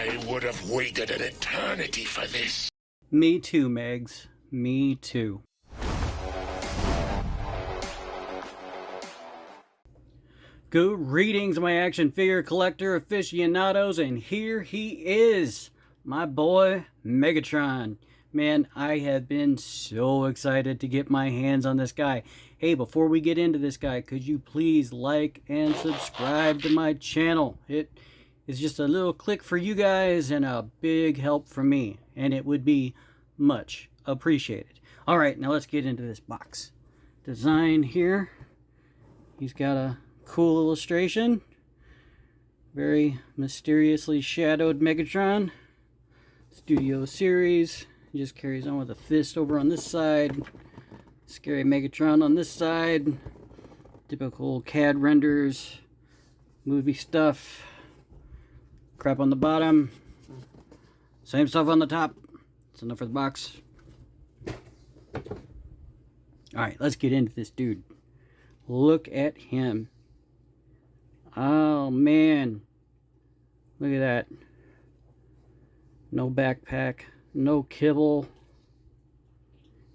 I would have waited an eternity for this. Me too, Megs. Me too. Greetings, my action figure collector aficionados, and here he is, my boy Megatron. Man, I have been so excited to get my hands on this guy. Hey, before we get into this guy, could you please like and subscribe to my channel? It is just a little click for you guys and a big help for me, and it would be much appreciated. All right, now let's get into this box design here. He's got a cool illustration, very mysteriously shadowed Megatron. Studio series. He just carries on with a fist over on this side, scary Megatron on this side, typical CAD renders, movie stuff, crap on the bottom, same stuff on the top. That's enough for the box. Alright, let's get into this dude. Look at him. Oh man, look at that. No backpack, no kibble.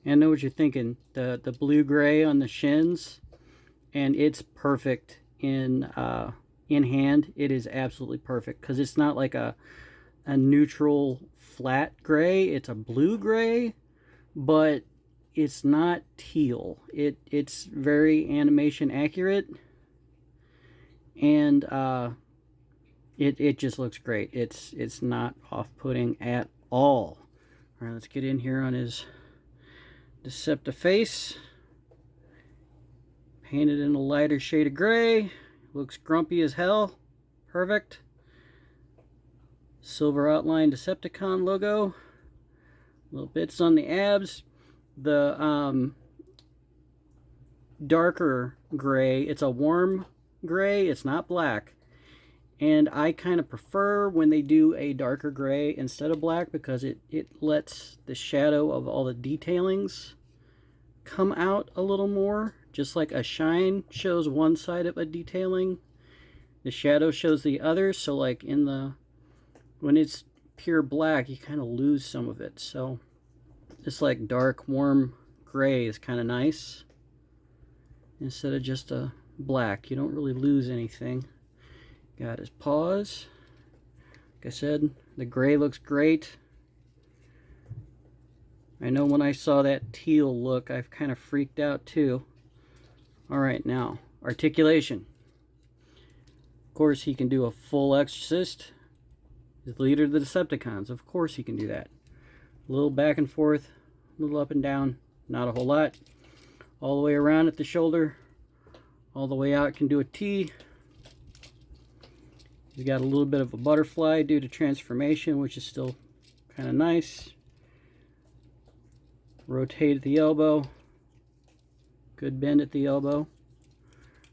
I know what you're thinking, the blue-gray on the shins, and it's perfect in hand. It is absolutely perfect because it's not like a neutral flat gray. It's a blue-gray, but it's not teal. It's very animation accurate, and it just looks great. It's not off-putting at all. All right, let's get in here on his Deceptiface. Painted in a lighter shade of gray. Looks grumpy as hell. Perfect. Silver outline Decepticon logo. Little bits on the abs. The darker gray, it's a warm gray, it's not black. And I kind of prefer when they do a darker gray instead of black because it lets the shadow of all the detailings come out a little more. Just like a shine shows one side of a detailing, the shadow shows the other. So like when it's pure black, you kind of lose some of it. So this like dark warm gray is kind of nice instead of just a black. You don't really lose anything. Got his paws. Like I said, the gray looks great. I know when I saw that teal look, I've kind of freaked out too. Alright, now, articulation. Of course, he can do a full exorcist. He's the leader of the Decepticons. Of course he can do that. A little back and forth, a little up and down. Not a whole lot. All the way around at the shoulder. All the way out, can do a T. He's got a little bit of a butterfly due to transformation, which is still kind of nice. Rotate at the elbow. Good bend at the elbow.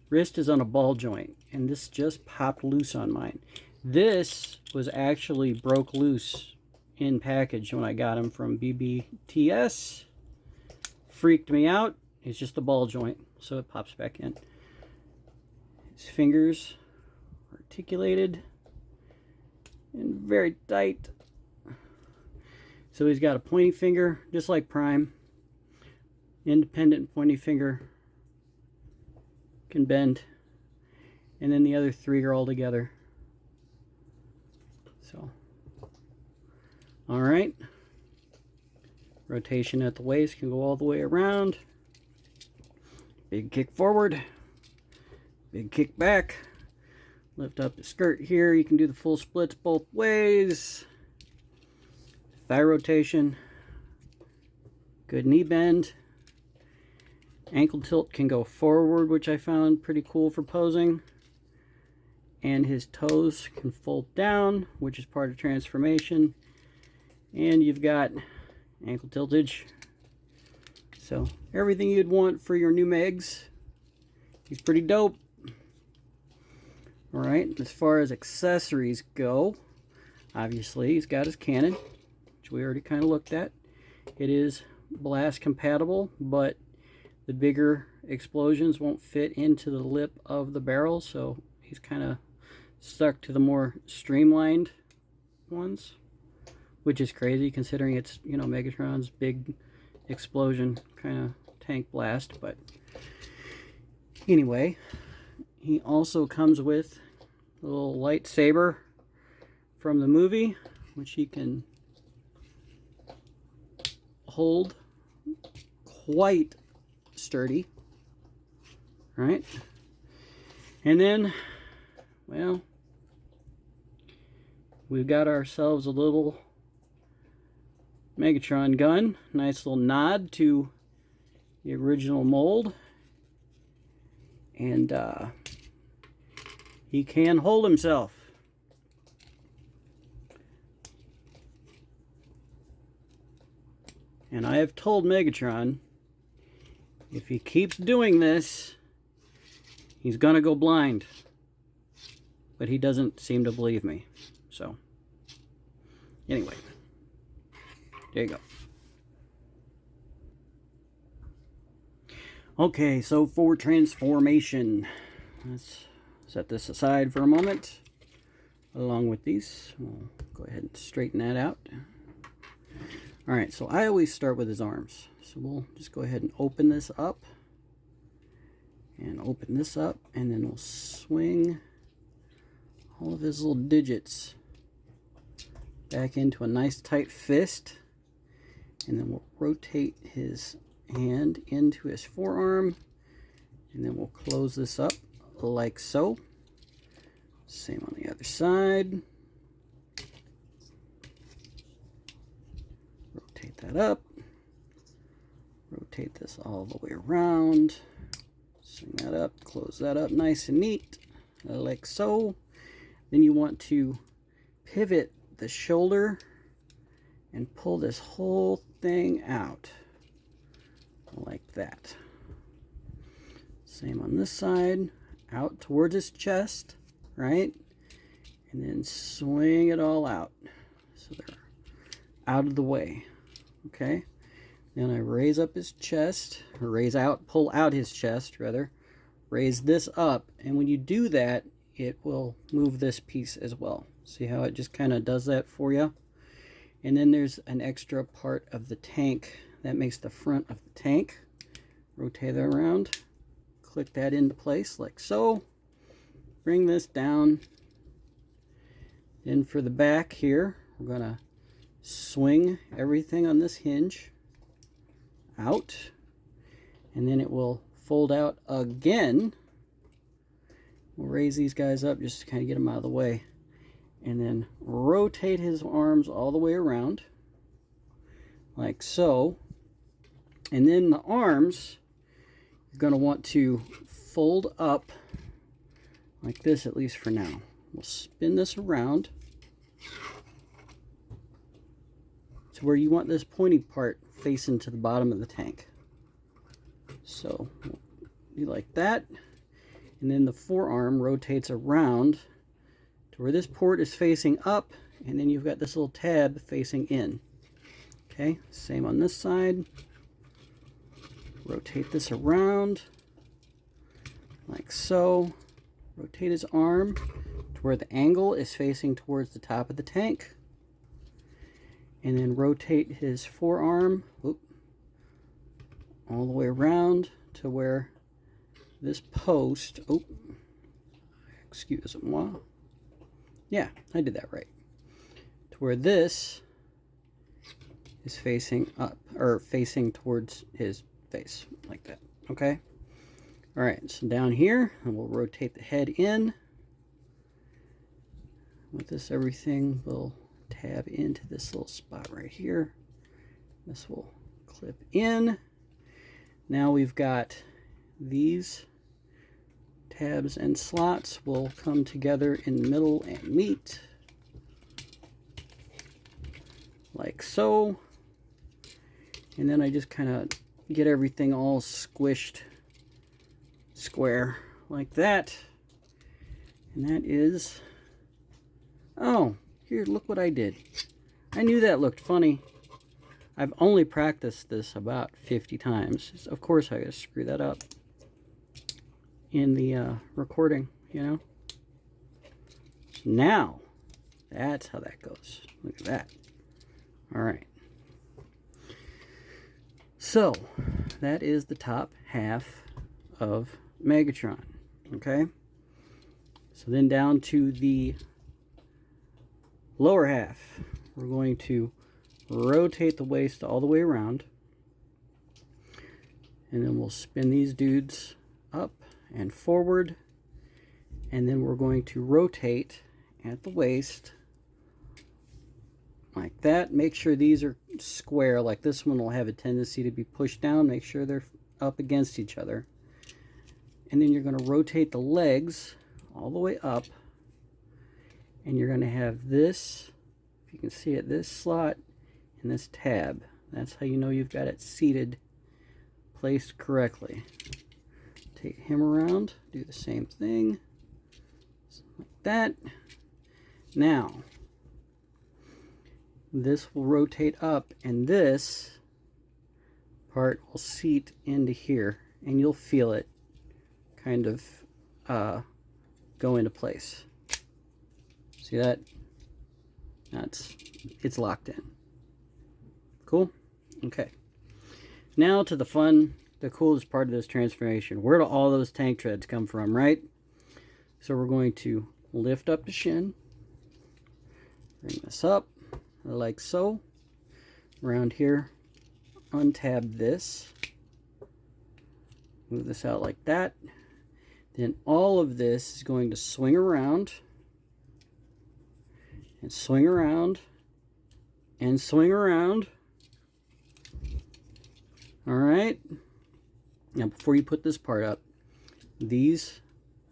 Wrist is on a ball joint, and this just popped loose on mine. This was actually broke loose in package when I got him from BBTS. Freaked me out. It's just a ball joint, so it pops back in. His fingers articulated and very tight. So he's got a pointy finger, just like Prime. Independent pointy finger. Can bend. And then the other three are all together. So, alright. Rotation at the waist can go all the way around. Big kick forward. Big kick back. Lift up the skirt here. You can do the full splits both ways. Thigh rotation. Good knee bend. Ankle tilt can go forward, which I found pretty cool for posing. And his toes can fold down, which is part of transformation. And you've got ankle tiltage. So everything you'd want for your new Megs. He's pretty dope. Alright, as far as accessories go, obviously he's got his cannon, which we already kind of looked at. It is blast compatible, but the bigger explosions won't fit into the lip of the barrel, so he's kind of stuck to the more streamlined ones, which is crazy considering it's, you know, Megatron's big explosion kind of tank blast. But anyway, he also comes with a little lightsaber from the movie, which he can hold quite sturdy. Right? And then, well, we've got ourselves a little Megatron gun. Nice little nod to the original mold. And he can hold himself. And I have told Megatron, if he keeps doing this, he's gonna go blind. But he doesn't seem to believe me. So, anyway, there you go. Okay, so for transformation, let's set this aside for a moment. Along with these, we'll go ahead and straighten that out. Alright, so I always start with his arms. So we'll just go ahead and open this up. And open this up, and then we'll swing all of his little digits back into a nice tight fist. And then we'll rotate his hand into his forearm. And then we'll close this up like so. Same on the other side. Rotate that up. Rotate this all the way around. Swing that up, close that up nice and neat, like so. Then you want to pivot the shoulder and pull this whole thing out, like that. Same on this side, out towards his chest, right? And then swing it all out, so they're out of the way, okay? Then I raise up his chest, or pull out his chest, rather. Raise this up, and when you do that, it will move this piece as well. See how it just kind of does that for you? And then there's an extra part of the tank that makes the front of the tank. Rotate that around, click that into place like so. Bring this down. Then for the back here, we're gonna swing everything on this hinge out, and then it will fold out again. We'll raise these guys up just to kind of get them out of the way, and then rotate his arms all the way around like so. And then the arms, you're going to want to fold up like this, at least for now. We'll spin this around to where you want this pointy part facing to the bottom of the tank. So you like that, and then the forearm rotates around to where this port is facing up, and then you've got this little tab facing in. Okay, same on this side. Rotate this around like so. Rotate his arm to where the angle is facing towards the top of the tank. And then rotate his forearm all the way around to where this post, excuse moi. Yeah, I did that right. To where this is facing up, or facing towards his face, like that. Okay? Alright, so down here, and we'll rotate the head in. With this, everything will tab into this little spot right here. This will clip in. Now we've got these tabs and slots will come together in the middle and meet like so. And then I just kind of get everything all squished square like that. And that is, oh, here, look what I did. I knew that looked funny. I've only practiced this about 50 times. Of course I gotta screw that up in the recording, you know. So now That's how that goes. Look at that. All right. So, that is the top half of Megatron. Okay? So then down to the lower half. We're going to rotate the waist all the way around. And then we'll spin these dudes up and forward. And then we're going to rotate at the waist like that. Make sure these are square. Like this one will have a tendency to be pushed down. Make sure they're up against each other. And then you're going to rotate the legs all the way up. And you're going to have this, if you can see it, this slot and this tab. That's how you know you've got it seated, placed correctly. Take him around, do the same thing. Like that. Now, this will rotate up and this part will seat into here and you'll feel it kind of go into place. See that? It's locked in. Cool? Okay. Now to the coolest part of this transformation. Where do all those tank treads come from, right? So we're going to lift up the shin, bring this up like so, around here, untab this, move this out like that. Then all of this is going to swing around and swing around and swing around. All right. Now before you put this part up, these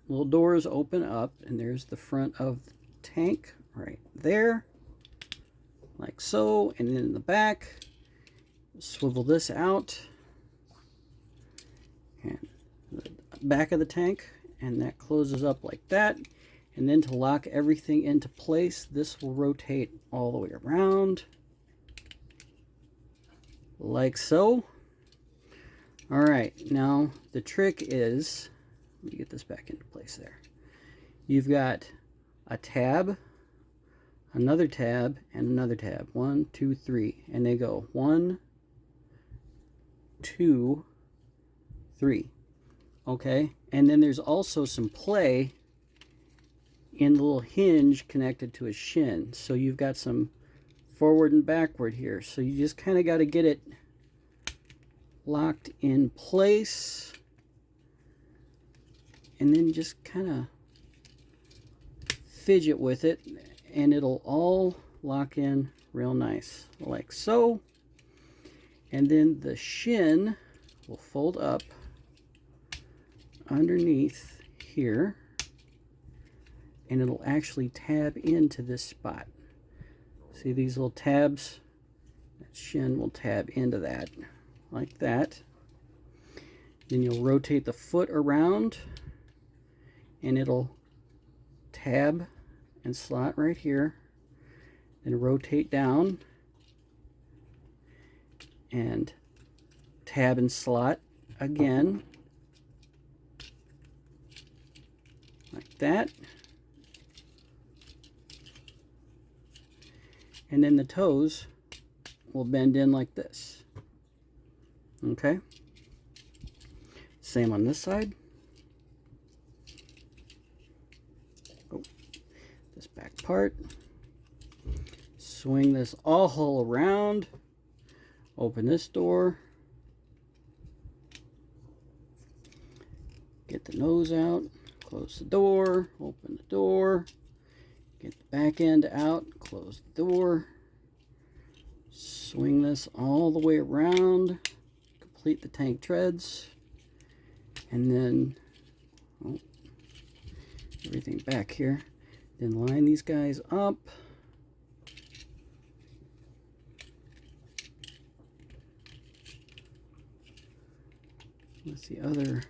little doors open up and there's the front of the tank right there, like so. And then in the back, swivel this out and the back of the tank, and that closes up like that. And then to lock everything into place, this will rotate all the way around like so. All right, now the trick is, let me get this back into place there. You've got a tab, another tab, and another tab. 1, 2, 3, and they go 1, 2, 3. Okay, and then there's also some play in the little hinge connected to a shin. So you've got some forward and backward here. So you just kind of got to get it locked in place, and then just kind of fidget with it, and it'll all lock in real nice, like so. And then the shin will fold up underneath here, and it'll actually tab into this spot. See these little tabs? That shin will tab into that, like that. Then you'll rotate the foot around and it'll tab and slot right here. Then rotate down and tab and slot again, like that. And then the toes will bend in like this. Okay? Same on this side. Oh, this back part. Swing this all around. Open this door. Get the nose out. Close the door. Open the door. Get the back end out. Close the door. Swing this all the way around. Complete the tank treads. And then everything back here. Then line these guys up. With the other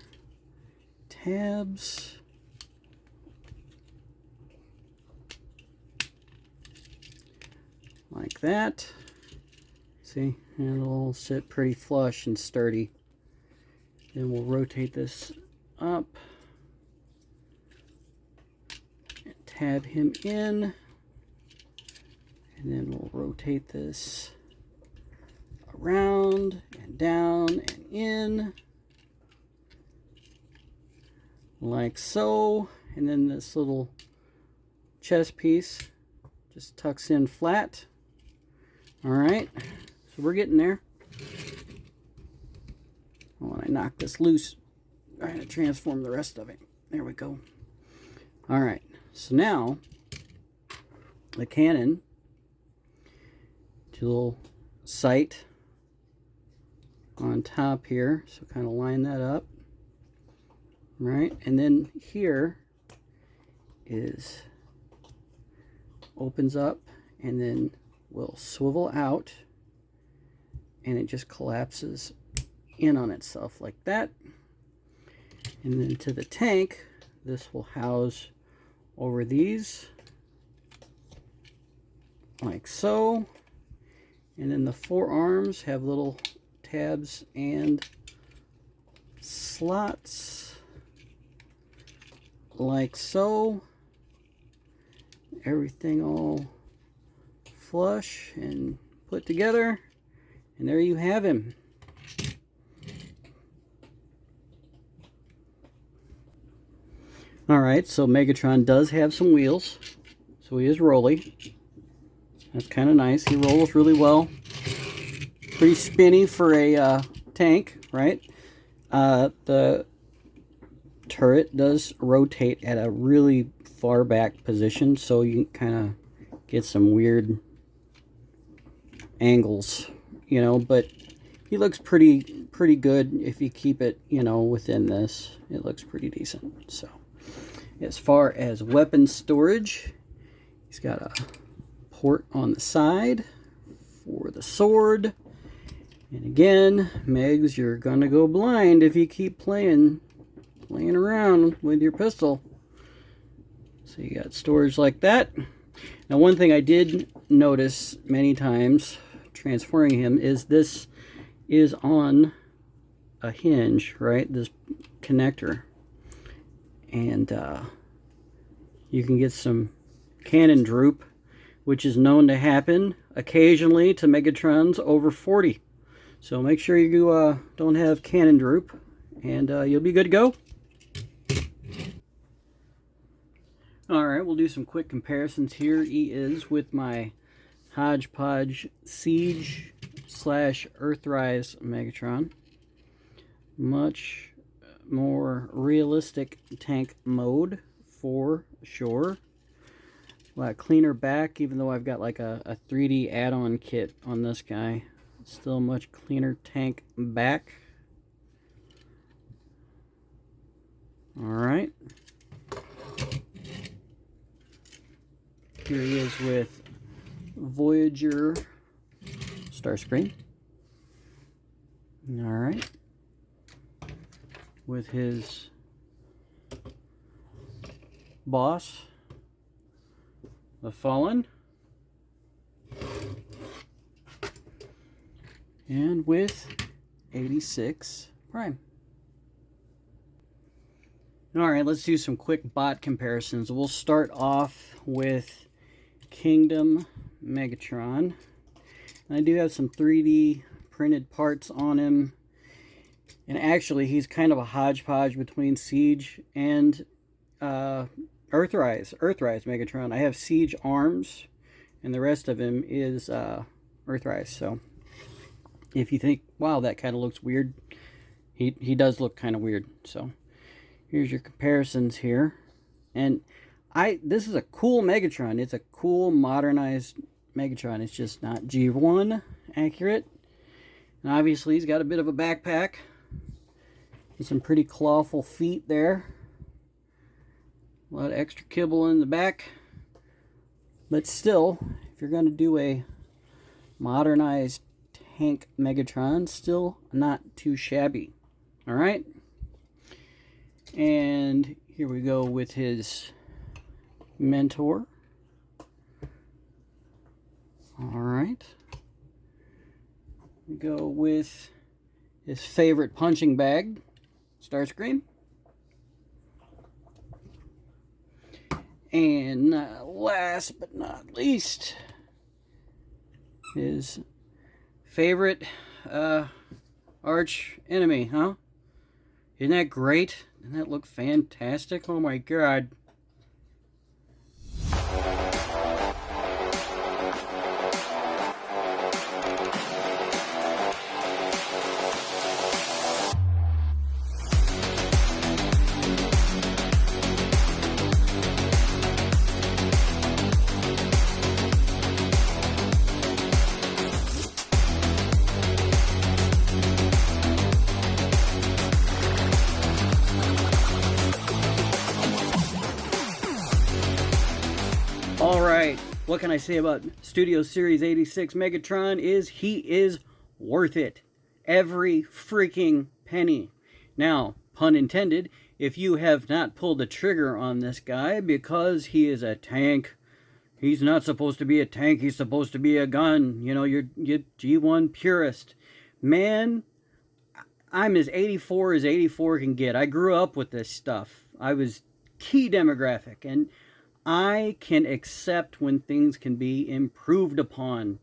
tabs. Like that. See, and it'll all sit pretty flush and sturdy. Then we'll rotate this up and tab him in And then we'll rotate this around and down and in. Like so. And then this little chest piece just tucks in flat. Alright, so we're getting there. When I knock this loose, I'm going to transform the rest of it. There we go. Alright, so now the cannon, little sight on top here, so kind of line that up, right? And then here is opens up and then will swivel out, and it just collapses in on itself like that. And then to the tank, this will house over these like so. And then the four arms have little tabs and slots like so. Everything all flush and put together. And there you have him. Alright, so Megatron does have some wheels. So he is rolly. That's kind of nice. He rolls really well. Pretty spinny for a tank, right? The turret does rotate at a really far back position, so you can kind of get some weird angles, you know, but he looks pretty good if you keep it, you know, within this. It looks pretty decent. So as far as weapon storage, he's got a port on the side for the sword. And again, Megs, you're gonna go blind if you keep playing around with your pistol. So you got storage like that. Now one thing I did notice many times transferring him is this is on a hinge, right? This connector. And you can get some cannon droop, which is known to happen occasionally to Megatrons over 40. So make sure you don't have cannon droop, and you'll be good to go. Alright, we'll do some quick comparisons here. He is with my Hodgepodge Siege / Earthrise Megatron. Much more realistic tank mode for sure. A lot cleaner back, even though I've got like a 3D add-on kit on this guy. Still much cleaner tank back. Alright. Here he is with Voyager Starscream. Alright. With his boss, the Fallen. And with 86 Prime. Alright, let's do some quick bot comparisons. We'll start off with Kingdom Megatron. And I do have some 3D printed parts on him. And actually, he's kind of a hodgepodge between Siege and Earthrise Megatron. I have Siege arms, and the rest of him is Earthrise. So if you think, wow, that kind of looks weird, he does look kind of weird. So here's your comparisons here. And this is a cool Megatron. It's a cool modernized Megatron. It's just not G1 accurate. And obviously he's got a bit of a backpack and some pretty clawful feet there. A lot of extra kibble in the back. But still, if you're going to do a modernized tank Megatron, still not too shabby. Alright? And here we go with his mentor. Alright. We go with his favorite punching bag, Starscream. And last but not least, His favorite arch enemy, huh? Isn't that great? Doesn't that look fantastic? Oh my god. Alright, what can I say about Studio Series 86 Megatron is he is worth it. Every freaking penny. Now, pun intended, if you have not pulled the trigger on this guy because he is a tank, he's not supposed to be a tank, he's supposed to be a gun. You know, you're G1 purist. Man, I'm as 84 as 84 can get. I grew up with this stuff. I was key demographic, and I can accept when things can be improved upon.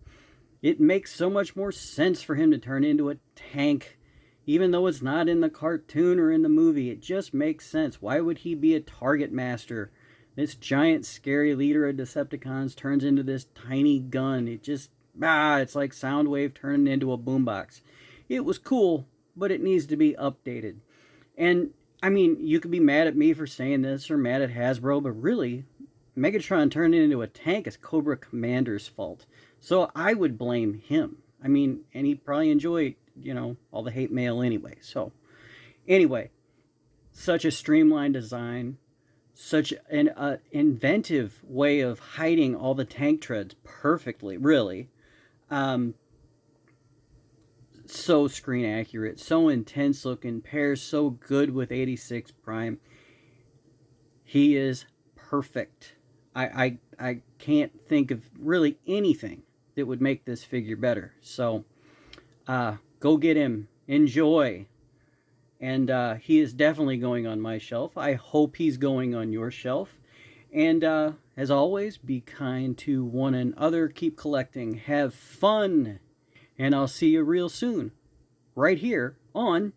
It makes so much more sense for him to turn into a tank, even though it's not in the cartoon or in the movie. It just makes sense. Why would he be a target master? This giant, scary leader of Decepticons turns into this tiny gun. It just, it's like Soundwave turning into a boombox. It was cool, but it needs to be updated. And, I mean, you could be mad at me for saying this or mad at Hasbro, but really, Megatron turning into a tank is Cobra Commander's fault. So I would blame him. I mean, and he'd probably enjoy, you know, all the hate mail anyway. So, anyway, such a streamlined design, such an inventive way of hiding all the tank treads perfectly, really. So screen accurate, so intense looking, pairs so good with 86 Prime. He is perfect. I can't think of really anything that would make this figure better. So, go get him. Enjoy. And he is definitely going on my shelf. I hope he's going on your shelf. And as always, be kind to one another. Keep collecting. Have fun. And I'll see you real soon. Right here on